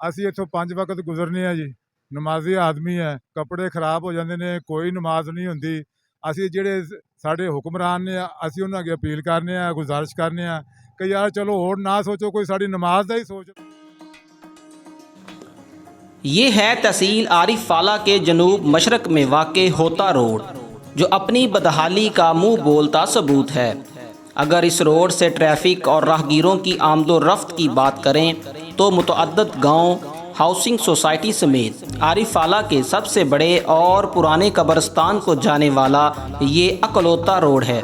ਅਸੀਂ ਇੱਥੋਂ 5 ਵਕਤ ਗੁਜ਼ਰਨੇ ਆ ਜੀ। ਨਮਾਜ਼ੀ ਆਦਮੀ ਹੈ, ਕੱਪੜੇ ਖਰਾਬ ਹੋ ਜਾਂਦੇ ਨੇ, ਕੋਈ ਨਮਾਜ਼ ਨਹੀਂ ਹੁੰਦੀ। ਅਸੀਂ ਜਿਹੜੇ ਸਾਡੇ ਹੁਕਮਰਾਨ ਨੇ ਅਸੀਂ ਉਹਨਾਂ ਅੱਗੇ ਅਪੀਲ ਕਰਨੇ ਆ, ਗੁਜ਼ਾਰਿਸ਼ ਕਰਨੇ ਆ कि यार चलो और ना सोचो, कोई साड़ी नमाज का ही सोचो। ये है तहसील आरिफ फाला के जनूब मशरक में वाक़े होता रोड, जो अपनी बदहाली का मुँह बोलता सबूत है। अगर इस रोड से ट्रैफिक और राहगीरों की आमदोरफ्त की बात करें तो मुतअद्दिद गाँव, हाउसिंग सोसाइटी समेत आरिफ फाला के सबसे बड़े और पुराने कब्रिस्तान को जाने वाला ये अकलौता रोड है,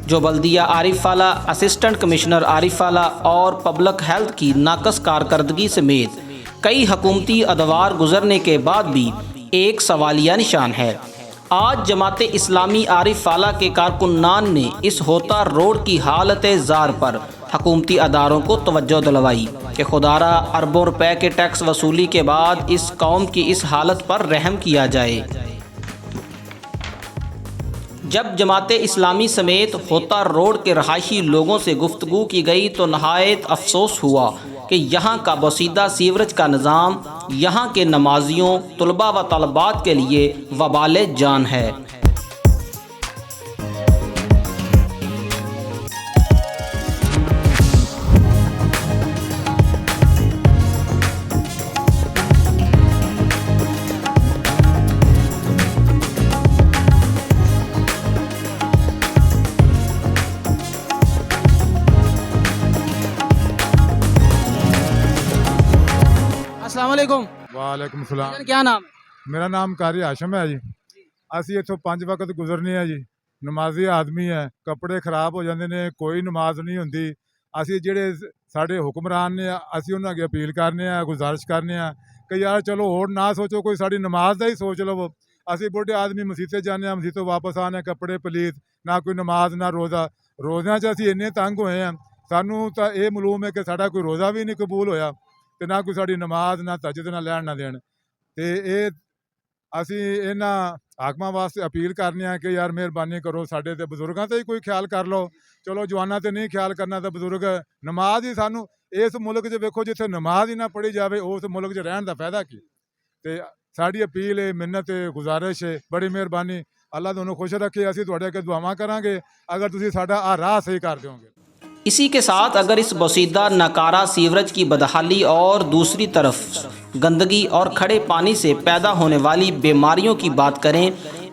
जो बल्दिया आरिफ फाला, असिस्टेंट कमिश्नर आरिफ फाला और पब्लिक हेल्थ की नाकस कारकर्दगी समेत कई हुकूमती अदवार गुजरने के बाद भी एक सवालिया निशान है। आज जमात इस्लामी आरिफ फाला के कारकुनान ने इस होता रोड की हालत ज़ार पर हुकूमती अदारों को तवज्जो दिलवाई कि खुदारा अरबों रुपए के टैक्स वसूली के बाद इस कौम की इस हालत पर रहम किया जाए। जब जमात इस्लामी समेत होता रोड के रहायशी लोगों से गुफ्तगू की गई तो नहायत अफसोस हुआ कि यहाँ का बसीदा सीवरेज का निज़ाम यहाँ के नमाजियों, तुलबा व तलबात के लिए वबाल जान है। अस्सलाम वालेकुम। वालेकुम सलाम। क्या नाम है? मेरा नाम कारी हाशम है जी। ਅਸੀਂ ਇੱਥੋਂ 5 ਵਕਤ ਗੁਜ਼ਰਨੇ ਆ ਜੀ। ਨਮਾਜ਼ੀ ਆਦਮੀ ਹੈ, ਕੱਪੜੇ ਖਰਾਬ ਹੋ ਜਾਂਦੇ ਨੇ, ਕੋਈ ਨਮਾਜ਼ ਨਹੀਂ ਹੁੰਦੀ। ਅਸੀਂ ਜਿਹੜੇ ਸਾਡੇ ਹੁਕਮਰਾਨ ਨੇ ਅਸੀਂ ਉਹਨਾਂ ਅੱਗੇ ਅਪੀਲ ਕਰਨੇ ਆ, ਗੁਜ਼ਾਰਿਸ਼ ਕਰਨੇ ਆ ਕਿ ਯਾਰ ਚਲੋ ਹੋਰ ਨਾ ਸੋਚੋ, ਕੋਈ ਸਾਡੀ ਨਮਾਜ਼ ਦਾ ਹੀ ਸੋਚ ਲਵੋ। ਅਸੀਂ ਬੁੱਢੇ ਆਦਮੀ ਮਸੀਤੇ ਜਾਂਦੇ ਆ, ਮਸੀਤੋਂ ਵਾਪਸ ਆਉਂਦੇ, ਕੱਪੜੇ ਪਲੀਤ, ਨਾ ਕੋਈ ਨਮਾਜ਼ ਨਾ ਰੋਜ਼ਾ। ਰੋਜ਼ਿਆਂ 'ਚ ਅਸੀਂ ਇੰਨੇ ਤੰਗ ਹੋਏ ਆ, ਸਾਨੂੰ ਤਾਂ ਇਹ ਮਾਲੂਮ ਹੈ ਕਿ ਸਾਡਾ ਕੋਈ ਰੋਜ਼ਾ ਵੀ ਨਹੀਂ ਕਬੂਲ ਹੋਇਆ ਤੇ ਨਾ ਕੋਈ ਸਾਡੀ ਨਮਾਜ਼, ਨਾ ਤਹੱਜੁਦ, ਨਾ ਲੈਣ ਨਾ ਦੇਣ। ਤੇ ਇਹ ਅਸੀਂ ਇਹਨਾਂ ਹਾਕਮਾਂ ਵਾਸਤੇ ਅਪੀਲ ਕਰਨੇ ਆ ਕਿ ਯਾਰ ਮਿਹਰਬਾਨੀ ਕਰੋ, ਸਾਡੇ ਤੇ ਬਜ਼ੁਰਗਾਂ ਤੇ ਹੀ ਕੋਈ ਖਿਆਲ ਕਰ ਲਓ। ਚਲੋ ਜਵਾਨਾਂ ਤੇ ਨਹੀਂ ਖਿਆਲ ਕਰਨਾ ਤਾਂ ਬਜ਼ੁਰਗ ਨਮਾਜ਼ ਹੀ ਸਾਨੂੰ ਇਸ ਮੁਲਕ 'ਚ ਵੇਖੋ, ਜਿੱਥੇ ਨਮਾਜ਼ ਹੀ ਨਾ ਪੜ੍ਹੀ ਜਾਵੇ ਉਸ ਮੁਲਕ 'ਚ ਰਹਿਣ ਦਾ ਫਾਇਦਾ ਕੀ। ਤੇ ਸਾਡੀ ਅਪੀਲ ਹੈ, ਮਿੰਨਤ ਹੈ, ਗੁਜ਼ਾਰਿਸ਼ ਹੈ, ਬੜੀ ਮਿਹਰਬਾਨੀ, ਅੱਲਾ ਤੁਹਾਨੂੰ ਖੁਸ਼ ਰੱਖੇ। ਅਸੀਂ ਤੁਹਾਡੇ ਅੱਗੇ ਦੁਆਵਾਂ ਕਰਾਂਗੇ ਅਗਰ ਤੁਸੀਂ ਸਾਡਾ ਆਹ ਰਾਹ ਸਹੀ ਕਰ ਦਿਓਗੇ। इसी के साथ अगर इस बसीदा नकारा सीवरेज की बदहाली और दूसरी तरफ गंदगी और खड़े पानी से पैदा होने वाली बीमारियों की बात करें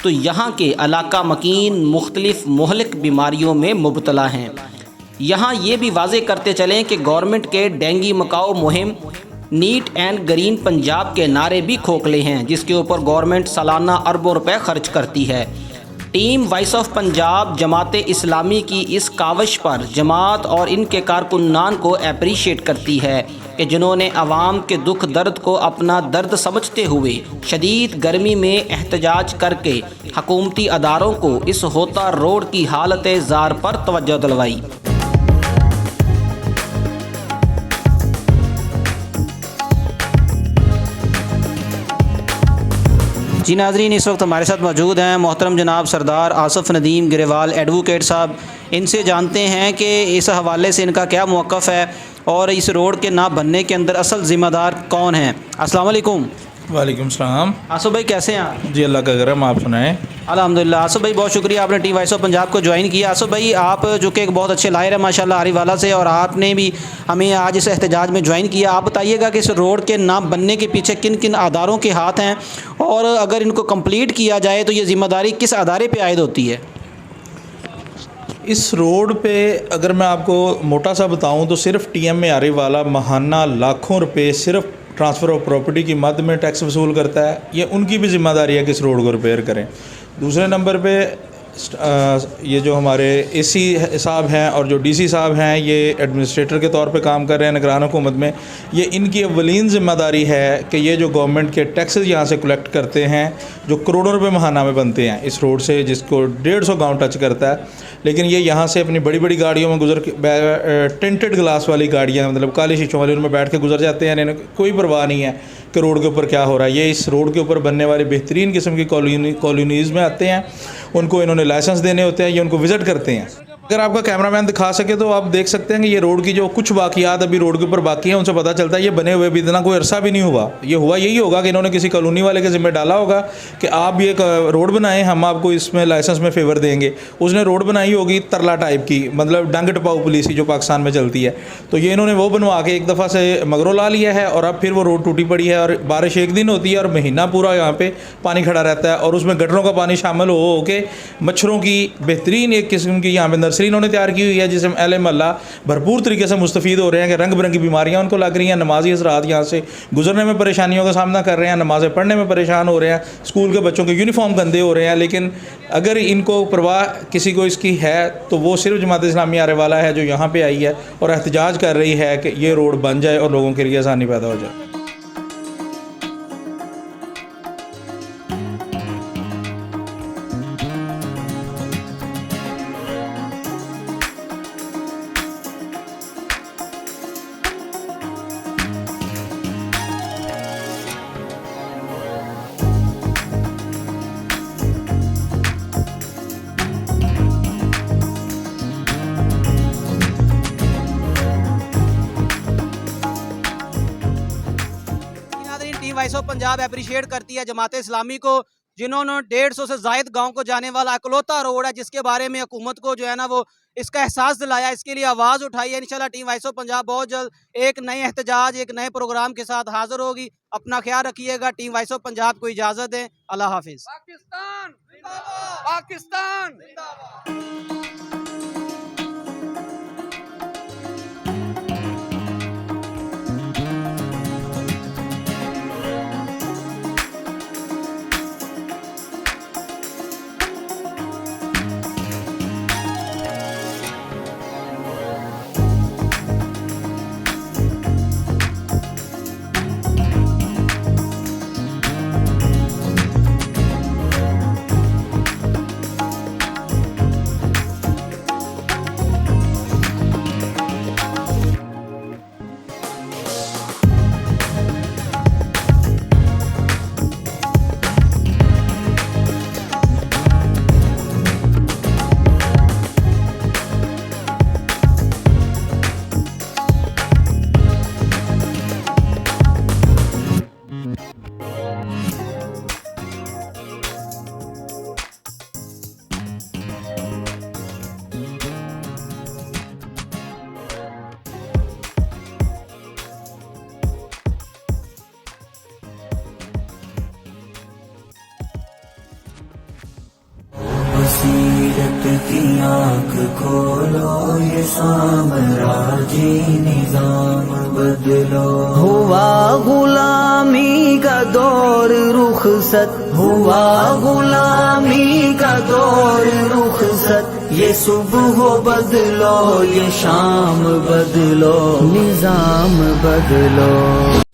तो यहाँ के इलाका मकीन मुख्तलिफ मोहलिक बीमारियों में मुबतला हैं। यहाँ ये भी वाज़े करते चलें कि गवर्नमेंट के डेंगू मकाओ मुहिम, नीट एंड ग्रीन पंजाब के नारे भी खोखले हैं, जिसके ऊपर गवर्नमेंट सालाना अरबों रुपए खर्च करती है। Team voice of Punjab Jamaat Islami की इस काविश पर जमात और इनके कारकुनान को अप्रीशिएट करती है कि जिन्होंने आवाम के दुख दर्द को अपना दर्द समझते हुए शदीद गर्मी में एहतजाज करके हुकूमती अदारों को इस होता रोड की हालत ज़ार पर तवज्जो दिलवाई। जी नाज़रीन, इस वक्त हमारे साथ मौजूद हैं मोहतरम जनाब सरदार आसफ़ नदीम गिरेवाल एडवोकेट साहब। इनसे जानते हैं कि इस हवाले से इनका क्या मौक़िफ़ है और इस रोड के ना बनने के अंदर असल ज़िम्मेदार कौन हैं। अस्सलाम वालेकुम। वालेकुम सलाम। आसफ़ भाई कैसे हैं आप? जी अल्लाह का करम, आप सुनाएं। अल्हम्दुलिल्लाह। आसफ़ भाई बहुत शुक्रिया, आपने टीम वॉइस ऑफ पंजाब को ज्वाइन किया। आसफ़ भाई आप जो कि एक बहुत अच्छे लायर है माशाल्लाह आरिफ वाला से, और आपने भी हमें आज इस एहतजाज में ज्वाइन किया। आप बताइएगा कि इस रोड के ना बनने के पीछे किन किन अदारों के हाथ हैं, और अगर इनको कंप्लीट किया जाए तो ये ज़िम्मेदारी किस अदारे पर आयद होती है? इस रोड पे अगर मैं आपको मोटा सा बताऊं तो सिर्फ TMA आरिफ वाला महाना लाखों रुपए सिर्फ ट्रांसफ़र ऑफ प्रॉपर्टी की मद में टैक्स वसूल करता है। ये उनकी भी ज़िम्मेदारी है कि इस रोड को रिपेयर करें। दूसरे नंबर पे ये जो हमारे AC साहब हैं और जो DC साहब हैं, ये एडमिनिस्ट्रेटर के तौर पे काम कर रहे हैं निगरान हुकूमत में। ये इनकी अवलीन ज़िम्मेदारी है कि ये जो गवर्नमेंट के टैक्सेस यहाँ से कलेक्ट करते हैं, जो करोड़ों रुपए महाना में बनते हैं इस रोड से, जिसको 150 गाँव टच करता है, लेकिन ये यहाँ से अपनी बड़ी बड़ी गाड़ियों में गुजर के, टेंटेड ग्लास वाली गाड़ियाँ, मतलब काले शीशों वाली, उनमें बैठ के गुजर जाते हैं। इन्हें कोई परवाह नहीं है कि रोड के ऊपर क्या हो रहा है। ये इस रोड के ऊपर बनने वाली बेहतरीन किस्म की कॉलोनीज़ में आते हैं, उनको इन्होंने लाइसेंस देने होते हैं, ये उनको विज़िट करते हैं। अगर आपका कैमरामैन दिखा सके तो आप देख सकते हैं कि ये रोड की जो कुछ बाकियात अभी रोड के ऊपर बाकी हैं उनसे पता चलता है ये बने हुए भी इतना कोई अरसा भी नहीं हुआ। ये हुआ यही होगा कि इन्होंने किसी कॉलोनी वाले के ज़िम्मे डाला होगा कि आप ये रोड बनाएं, हम आपको इसमें लाइसेंस में फ़ेवर देंगे। उसने रोड बनाई होगी तरला टाइप की, मतलब डंग टपाऊ पुलिस जो पाकिस्तान में चलती है, तो ये इन्होंने वो बनवा के एक दफ़ा से मगरों ला लिया है और अब फिर वो रोड टूटी पड़ी है। और बारिश एक दिन होती है और महीना पूरा यहाँ पे पानी खड़ा रहता है और उसमें गटरों का पानी शामिल हो के मच्छरों की बेहतरीन एक किस्म की यहाँ पे नर्सरी इन्होंने तैयार की हुई है, जिसमें अहले महल्ला भरपूर तरीके से मुस्तफ़ीद हो रहे हैं कि रंग बिरंगी बीमारियाँ उनको लग रही हैं। नमाजी हज़रात यहाँ से गुजरने में परेशानियों का सामना कर रहे हैं, नमाज़ें पढ़ने में परेशान हो रहे हैं, स्कूल के बच्चों के यूनिफॉर्म गंदे हो रहे हैं। लेकिन अगर इनको परवाह किसी को इसकी है तो वो सिर्फ जमात इस्लामी आरे वाला है जो यहाँ पर आई है और एहतजाज कर रही है कि ये रोड बन जाए और लोगों के लिए आसानी पैदा हो जाए। Team voice of Punjab appreciate करती है जमात इस्लामी को, जिन्होंने 150 से जायद गांव को जाने वाला इकलौता रोड है जिसके बारे में हुकूमत को जो है ना वो इसका एहसास दिलाया, इसके लिए आवाज़ उठाई है। इंशाल्लाह टीम वॉइस ऑफ पंजाब बहुत जल्द एक नए एहतजाज, एक नए प्रोग्राम के साथ हाजिर होगी। अपना ख्याल रखिएगा। टीम वॉइस ऑफ पंजाब को इजाज़त दें। अल्लाह हाफिज़। पाकिस्तान जिंदाबाद, पाकिस्तान जिंदाबाद। बसीरत की आँख खोलो, ये साम्राज्य निजाम बदलो। हुआ गुलामी का दौर रुखसत, हुआ गुलामी का दौर रुखसत। ये सुबह बदलो, ये शाम बदलो, निजाम बदलो।